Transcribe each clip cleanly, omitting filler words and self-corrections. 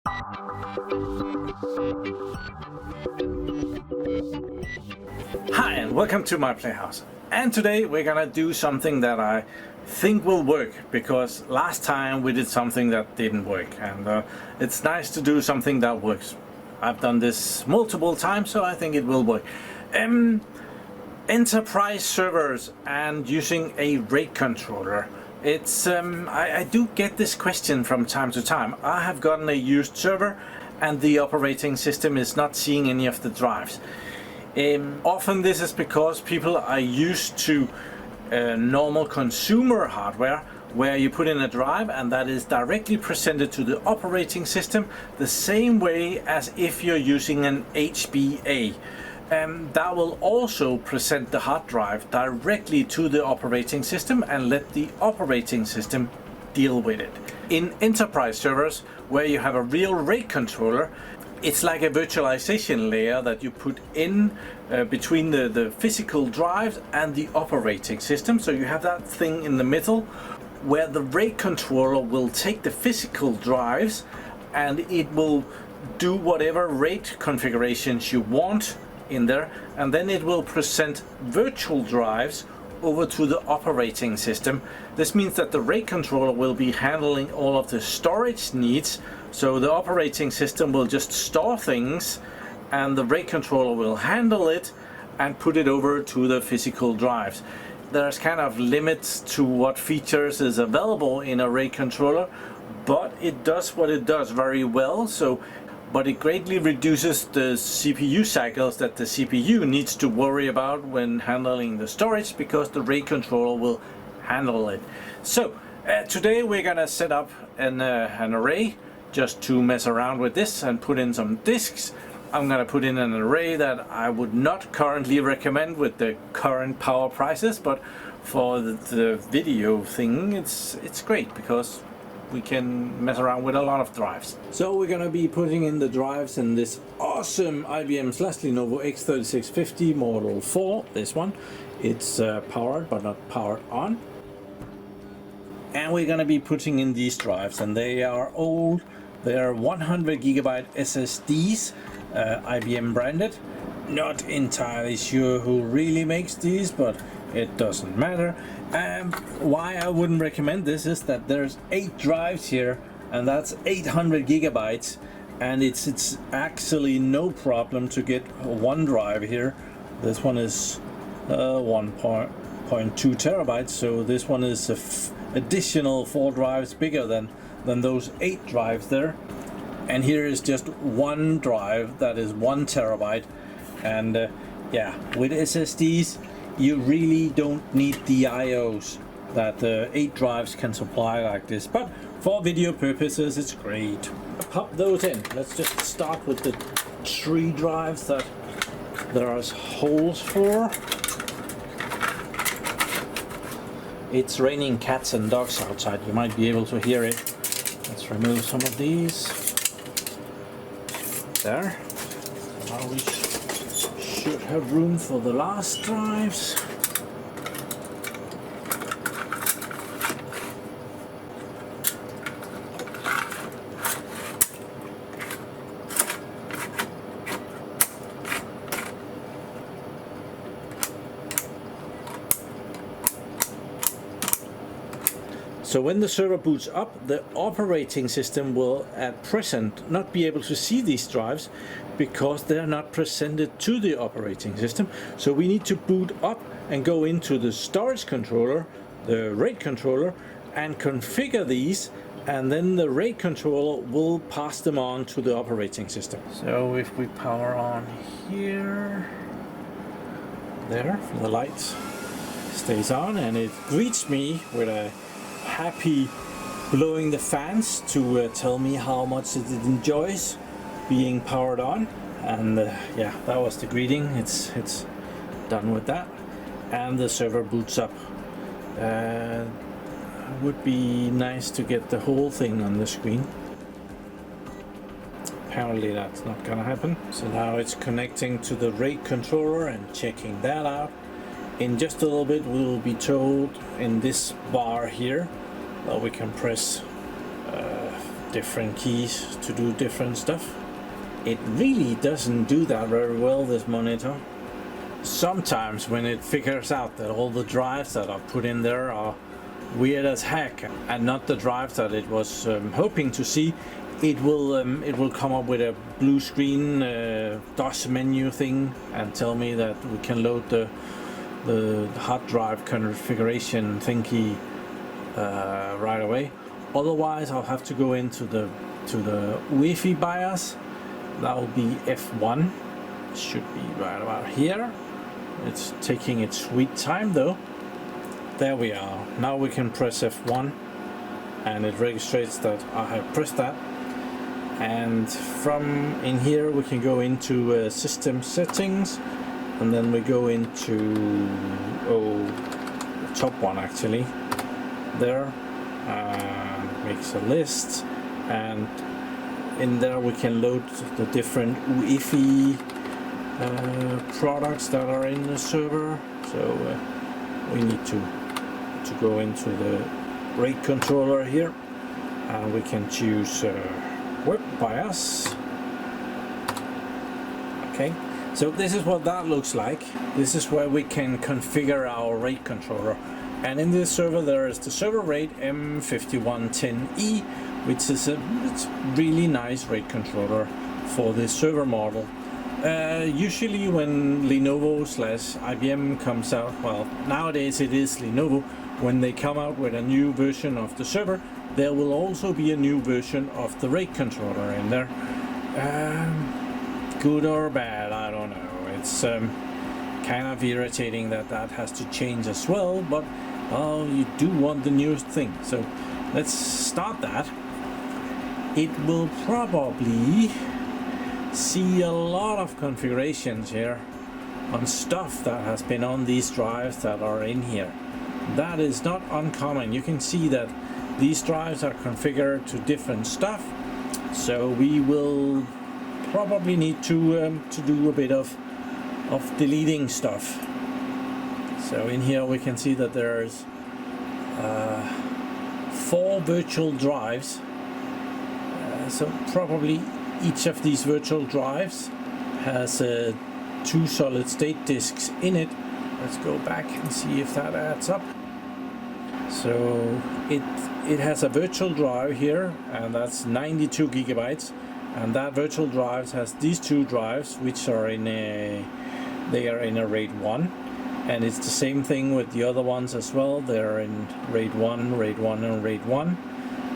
Hi and welcome to my Playhouse. And today we're gonna do something that I think will work, because last time we did something that didn't work, and it's nice to do something that works. I've done this multiple times, so I think it will work. Enterprise servers and using a RAID controller. It's I do get this question from time to time. I have gotten a used server and the operating system is not seeing any of the drives. Often this is because people are used to normal consumer hardware where you put in a drive and that is directly presented to the operating system the same way as if you're using an HBA. That will also present the hard drive directly to the operating system and let the operating system deal with it. In enterprise servers where you have a real RAID controller, it's like a virtualization layer that you put in between the physical drives and the operating system. So you have that thing in the middle where the RAID controller will take the physical drives and it will do whatever RAID configurations you want in there, and then it will present virtual drives over to the operating system. This means that the RAID controller will be handling all of the storage needs, so the operating system will just store things and the RAID controller will handle it and put it over to the physical drives. There's kind of limits to what features is available in a RAID controller, but it does what it does very well. But it greatly reduces the CPU cycles that the CPU needs to worry about when handling the storage, because the RAID controller will handle it. So today we're gonna set up an array just to mess around with this and put in some disks. I'm gonna put in an array that I would not currently recommend with the current power prices, but for the video thing it's great because we can mess around with a lot of drives. So we're gonna be putting in the drives in this awesome IBM/Lenovo X3650 Model 4, this one. It's powered but not powered on. And we're gonna be putting in these drives, and they are old. They are 100 GB SSDs, IBM branded. Not entirely sure who really makes these, but it doesn't matter. Why I wouldn't recommend this is that there's 8 drives here, and that's 800 gigabytes, and it's actually no problem to get one drive here. This one is 1.2 terabytes, so this one is additional 4 drives bigger than those 8 drives there. And here is just one drive that is 1 terabyte, and yeah, with SSDs you really don't need the IOs that 8 drives can supply like this, but for video purposes it's great. Pop those in. Let's just start with the 3 drives that there are holes for. It's raining cats and dogs outside, you might be able to hear it. Let's remove some of these. There. Now we should have room for the last drives. So when the server boots up, the operating system will at present not be able to see these drives because they are not presented to the operating system. So we need to boot up and go into the storage controller, the RAID controller, and configure these, and then the RAID controller will pass them on to the operating system. So if we power on here, there, the light stays on and it greets me with a happy blowing the fans to tell me how much it enjoys being powered on. And yeah, that was the greeting. It's done with that, and the server boots up. Would be nice to get the whole thing on the screen. Apparently that's not gonna happen. So now it's connecting to the RAID controller and checking that out. In just a little bit we will be told in this bar here that we can press different keys to do different stuff. It really doesn't do that very well, this monitor. Sometimes when it figures out that all the drives that are put in there are weird as heck and not the drives that it was hoping to see, it will come up with a blue screen DOS menu thing and tell me that we can load the hard drive configuration thingy right away. Otherwise, I'll have to go into the Wi-Fi BIOS. That will be F1. Should be right about here. It's taking its sweet time though. There we are. Now we can press F1 and it registrates that I have pressed that. And from in here we can go into system settings, and then we go into the top one actually there, makes a list, and in there we can load the different Wi-Fi products that are in the server. So we need to go into the RAID controller here, and we can choose Web BIOS. Okay, so this is what that looks like. This is where we can configure our RAID controller. And in this server there is the Serveraid M5110e, which is it's really nice RAID controller for this server model. Usually when Lenovo / IBM comes out, well, nowadays it is Lenovo, when they come out with a new version of the server, there will also be a new version of the RAID controller in there. Good or bad, I don't know. It's kind of irritating that has to change as well, but well, you do want the newest thing. So let's start that. It will probably see a lot of configurations here on stuff that has been on these drives that are in here. That is not uncommon. You can see that these drives are configured to different stuff, so we will probably need to do a bit of deleting stuff. So in here we can see that there's 4 virtual drives, so probably each of these virtual drives has 2 solid state disks in it. Let's go back and see if that adds up. So it has a virtual drive here, and that's 92 gigabytes, and that virtual drive has these 2 drives which are in a RAID 1, and it's the same thing with the other ones as well. They're in RAID 1, RAID 1 and RAID 1.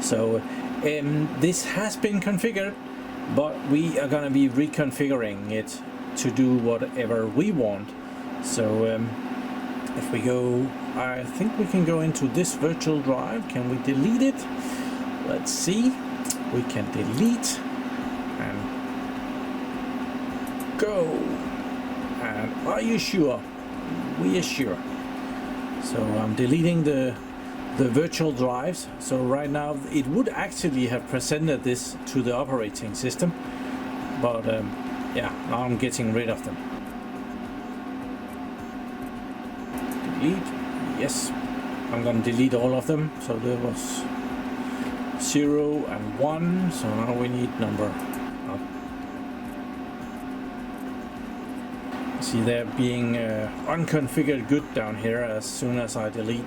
So this has been configured, but we are going to be reconfiguring it to do whatever we want. So if we go, I think we can go into this virtual drive. Can we delete it? Let's see. We can delete and go. And are you sure? We are sure. So I'm deleting the virtual drives. So right now it would actually have presented this to the operating system, but yeah, now I'm getting rid of them. Delete. Yes, I'm gonna delete all of them. So there was 0 and 1, so now we need number. See, they're being unconfigured good down here as soon as I delete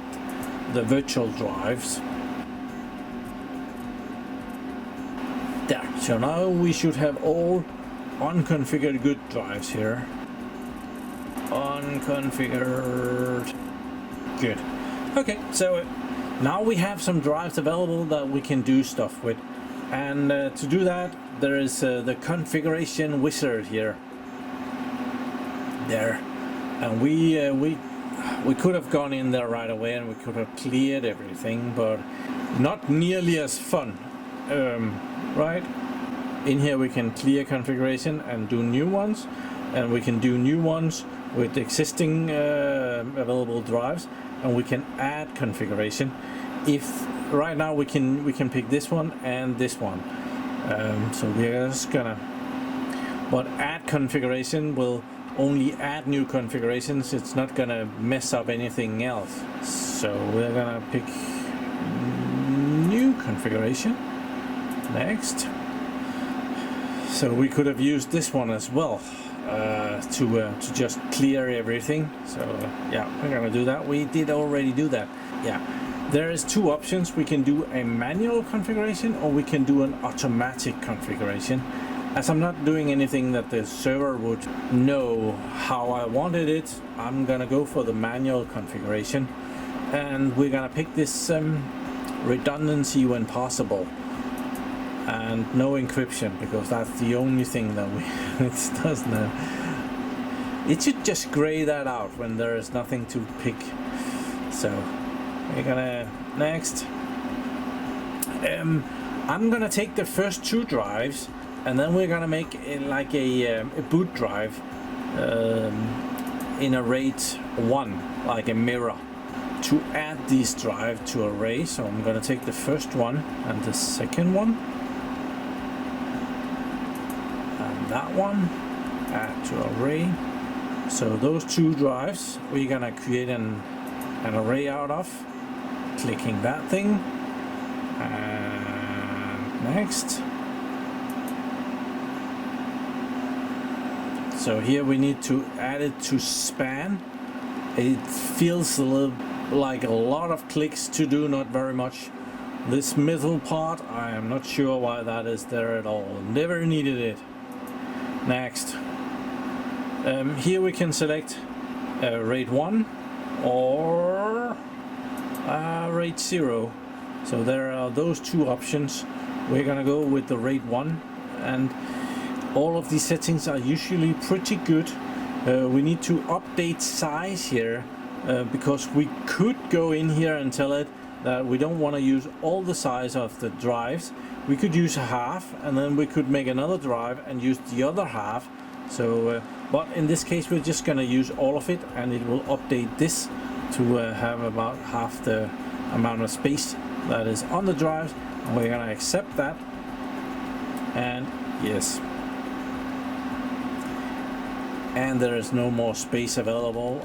the virtual drives. There, so now we should have all unconfigured good drives here. Unconfigured. Good. Okay, so now we have some drives available that we can do stuff with, and to do that there is the configuration wizard here. There, and we could have gone in there right away and we could have cleared everything, but not nearly as fun, right? In here we can clear configuration and do new ones, and we can do new ones with existing available drives, and we can add configuration. If right now we can pick this one and this one, so we're just gonna, but add configuration will only add new configurations. It's not gonna mess up anything else. So we're gonna pick new configuration. Next. So we could have used this one as well to just clear everything. So yeah, we're gonna do that. We did already do that. Yeah, there is two options. We can do a manual configuration or we can do an automatic configuration. As I'm not doing anything that the server would know how I wanted it, I'm gonna go for the manual configuration, and we're gonna pick this redundancy when possible and no encryption, because that's the only thing that it doesn't have. It should just gray that out when there is nothing to pick. So we're gonna next. I'm gonna take the first two drives, and then we're gonna make like a boot drive in RAID 1, like a mirror, to add this drive to array. So I'm gonna take the first one and the second one, and that one, add to array. So those two drives we're gonna create an array out of, clicking that thing, and next. So here we need to add it to span. It feels a little like a lot of clicks to do, not very much. This middle part, I am not sure why that is there at all. Never needed it. Next. Here we can select RAID 1 or RAID 0. So there are those two options. We're gonna go with the RAID 1, and all of these settings are usually pretty good. We need to update size here because we could go in here and tell it that we don't want to use all the size of the drives. We could use half, and then we could make another drive and use the other half. So but in this case we're just going to use all of it, and it will update this to have about half the amount of space that is on the drives. And we're going to accept that, and yes. And there is no more space available.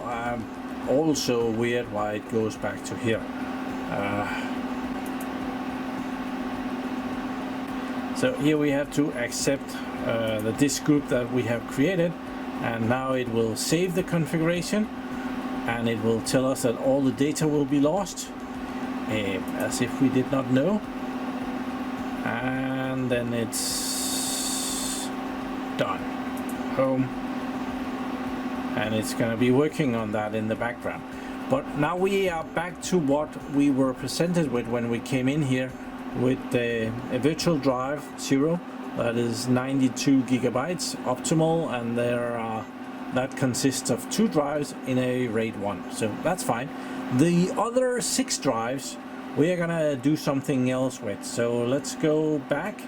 Also weird why it goes back to here. So here we have to accept the disk group that we have created, and now it will save the configuration, and it will tell us that all the data will be lost, as if we did not know. And then it's done. Home. And it's going to be working on that in the background. But now we are back to what we were presented with when we came in here, with a virtual drive 0 that is 92 gigabytes optimal, and that consists of 2 drives in a RAID 1, so that's fine. The other 6 drives we are gonna do something else with, so let's go back,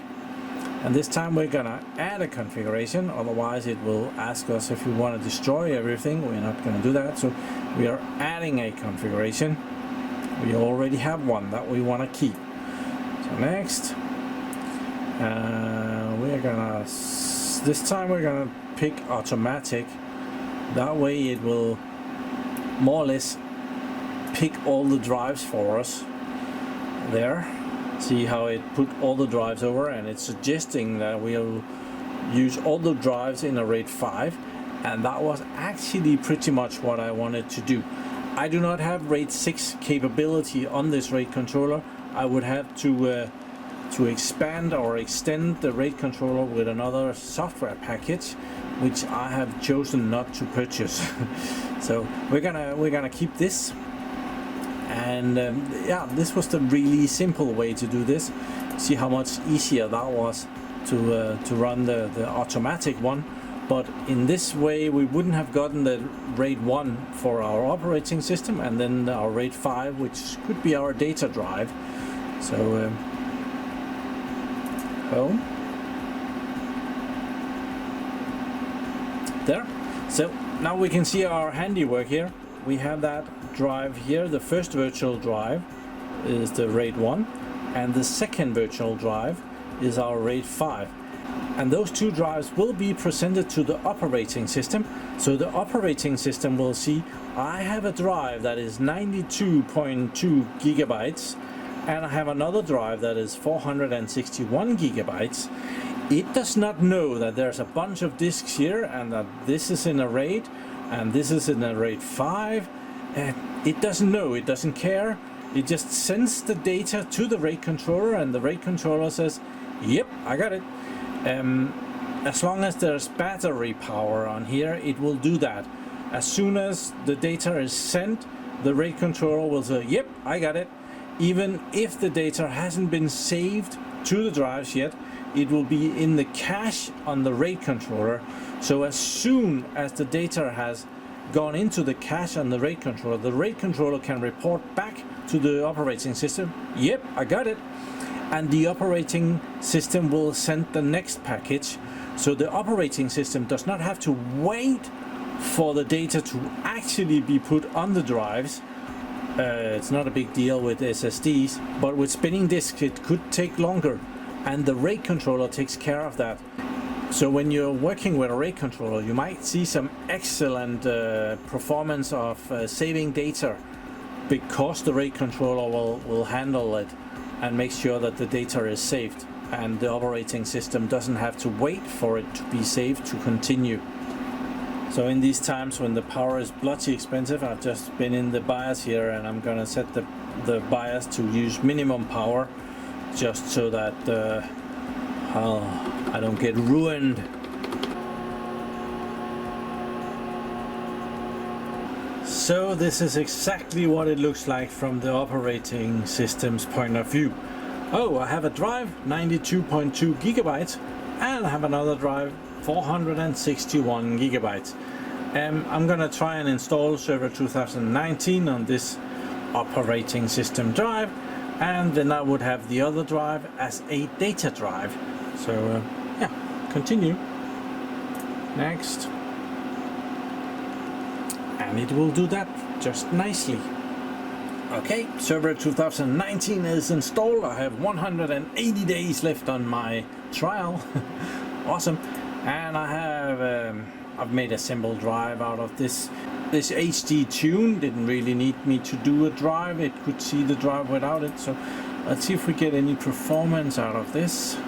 and this time we're gonna add a configuration, otherwise it will ask us if we want to destroy everything. We're not gonna do that, so we are adding a configuration. We already have one that we want to keep. So next, we're gonna, this time we're gonna pick automatic. That way it will more or less pick all the drives for us. There, see how it put all the drives over, and it's suggesting that we'll use all the drives in a RAID 5, and that was actually pretty much what I wanted to do. I do not have RAID 6 capability on this RAID controller. I would have to expand or extend the RAID controller with another software package, which I have chosen not to purchase. So we're gonna keep this, and yeah, this was the really simple way to do this. See how much easier that was to run the automatic one. But in this way we wouldn't have gotten the RAID 1 for our operating system, and then our RAID 5, which could be our data drive. So home. There. So now we can see our handiwork here. We have that drive here. The first virtual drive is the RAID 1, and the second virtual drive is our RAID 5. And those 2 drives will be presented to the operating system. So the operating system will see I have a drive that is 92.2 gigabytes, and I have another drive that is 461 gigabytes, it does not know that there's a bunch of disks here and that this is in a RAID and this is in a RAID 5. It doesn't know, it doesn't care. It just sends the data to the RAID controller, and the RAID controller says, yep, I got it. As long as there's battery power on here, it will do that. As soon as the data is sent, the RAID controller will say, yep, I got it. Even if the data hasn't been saved to the drives yet, it will be in the cache on the RAID controller. So as soon as the data has gone into the cache on the RAID controller can report back to the operating system, yep, I got it. And the operating system will send the next package. So the operating system does not have to wait for the data to actually be put on the drives. It's not a big deal with SSDs, but with spinning disks it could take longer, and the RAID controller takes care of that. So when you're working with a RAID controller, you might see some excellent performance of saving data, because the RAID controller will handle it and make sure that the data is saved, and the operating system doesn't have to wait for it to be saved to continue. So in these times when the power is bloody expensive, I've just been in the BIOS here, and I'm gonna set the BIOS to use minimum power, just so that I don't get ruined. So this is exactly what it looks like from the operating system's point of view. Oh, I have a drive 92.2 gigabytes, and I have another drive 461 gigabytes. I'm gonna try and install Server 2019 on this operating system drive, and then I would have the other drive as a data drive. So yeah, continue. Next. And it will do that just nicely. Okay, Server 2019 is installed. I have 180 days left on my trial. Awesome. And I have I've made a simple drive out of this HD tune. Didn't really need me to do a drive. It could see the drive without it. So let's see if we get any performance out of this.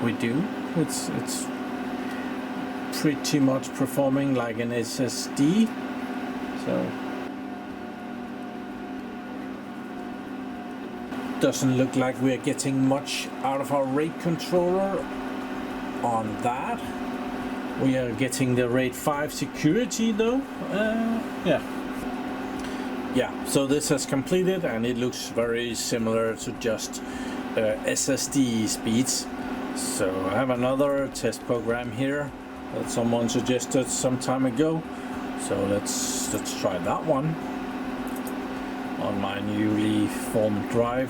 We do. It's pretty much performing like an SSD. So doesn't look like we're getting much out of our RAID controller on that. We are getting the RAID 5 security though. Yeah, so this has completed, and it looks very similar to just SSD speeds. So I have another test program here that someone suggested some time ago. So let's try that one on my newly formed drive.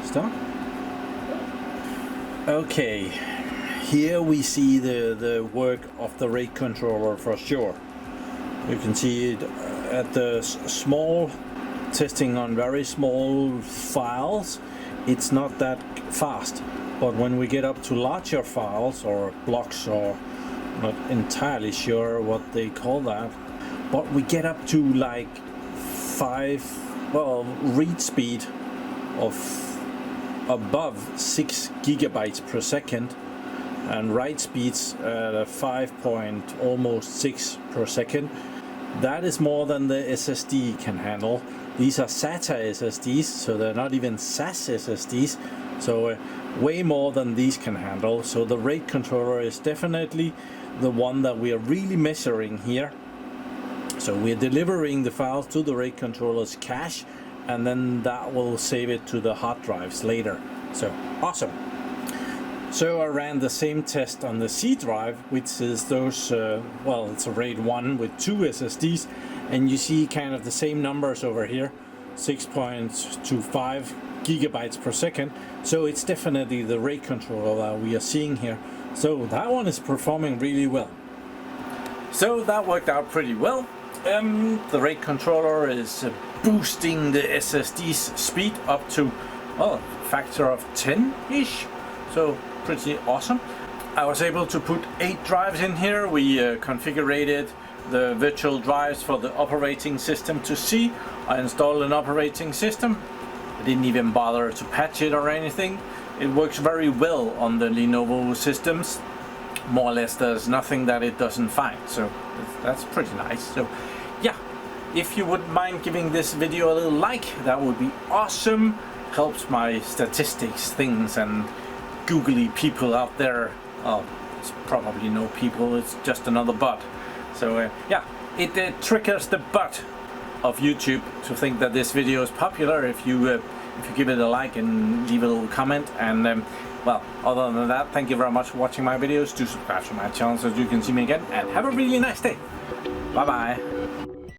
Start. Okay, here we see the work of the RAID controller for sure. You can see it at the small testing on very small files. It's not that fast, but when we get up to larger files or blocks, or not entirely sure what they call that, but we get up to like read speed of above 6 gigabytes per second, and write speeds at 5.6 per second. That is more than the SSD can handle. These are SATA SSDs, so they're not even SAS SSDs, so way more than these can handle. So the RAID controller is definitely the one that we are really measuring here. So we're delivering the files to the RAID controller's cache, and then that will save it to the hard drives later. So awesome. So I ran the same test on the C drive, which is those, it's a RAID 1 with 2 SSDs, and you see kind of the same numbers over here, 6.25 gigabytes per second. So it's definitely the RAID controller that we are seeing here. So that one is performing really well. So that worked out pretty well. The RAID controller is boosting the SSD's speed up to a factor of 10-ish. So pretty awesome. I was able to put 8 drives in here. We configured the virtual drives for the operating system to see. I installed an operating system. I didn't even bother to patch it or anything. It works very well on the Lenovo systems. More or less there's nothing that it doesn't find, so that's pretty nice. So yeah, if you wouldn't mind giving this video a little like, that would be awesome. Helps my statistics things and googly people out there. Oh, it's probably no people, it's just another bot. So yeah, it triggers the bot of YouTube to think that this video is popular if you give it a like and leave a little comment. And well, other than that, thank you very much for watching my videos. Do subscribe to my channel so you can see me again, and have a really nice day. Bye bye.